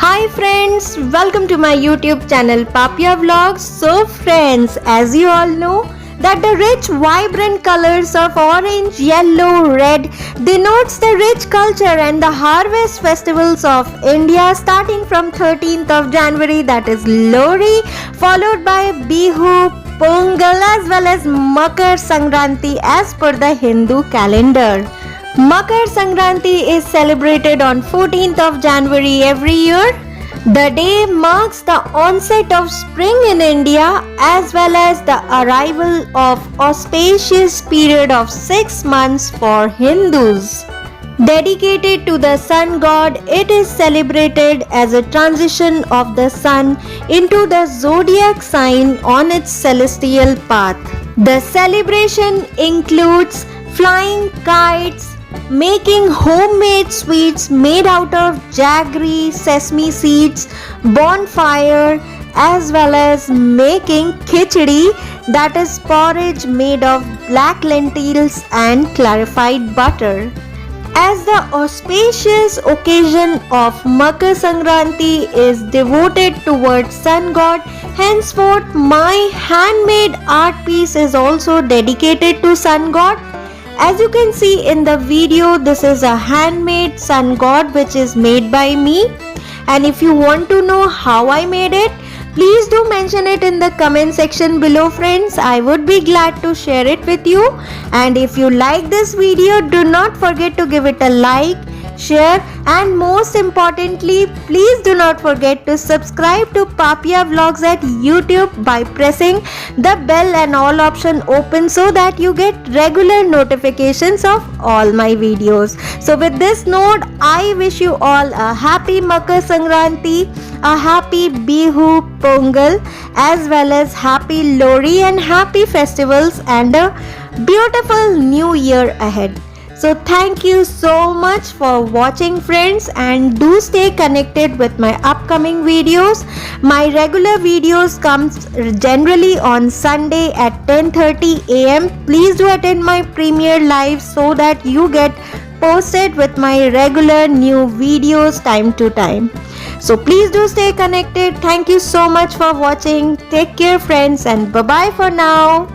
Hi friends, welcome to my YouTube channel Papiya Vlogs. So friends, as you all know that the rich vibrant colors of orange, yellow, red denotes the rich culture and the harvest festivals of India, starting from 13th of January, that is Lohri, followed by Bihu, Pongal as well as Makar Sankranti as per the Hindu calendar. Makar Sankranti is celebrated on 14th of January every year. The day marks the onset of spring in India as well as the arrival of auspicious period of 6 months for Hindus. Dedicated to the sun god, it is celebrated as a transition of the sun into the zodiac sign on its celestial path. The celebration includes flying kites, making homemade sweets made out of jaggery, sesame seeds, bonfire, as well as making khichdi, that is porridge made of black lentils and clarified butter. As the auspicious occasion of Makar Sankranti is devoted towards sun god, henceforth my handmade art piece is also dedicated to sun god. As you can see in the video, this is a handmade sun god which is made by me, and if you want to know how I made it, please do mention it in the comment section below friends. I would be glad to share it with you. And if you like this video, do not forget to give it a like, share, and most importantly, please do not forget to subscribe to Papiya Vlogs at YouTube by pressing the bell and all option open so that you get regular notifications of all my videos. So with this note, I wish you all a happy Makar Sankranti, a happy Bihu, Pongal, as well as happy Lohri and happy festivals and a beautiful new year ahead. So thank you so much for watching friends, and do stay connected with my upcoming videos. My regular videos comes generally on Sunday at 10:30 am. Please do attend my premiere live so that you get posted with my regular new videos time to time. So please do stay connected. Thank you so much for watching. Take care friends, and bye bye for now.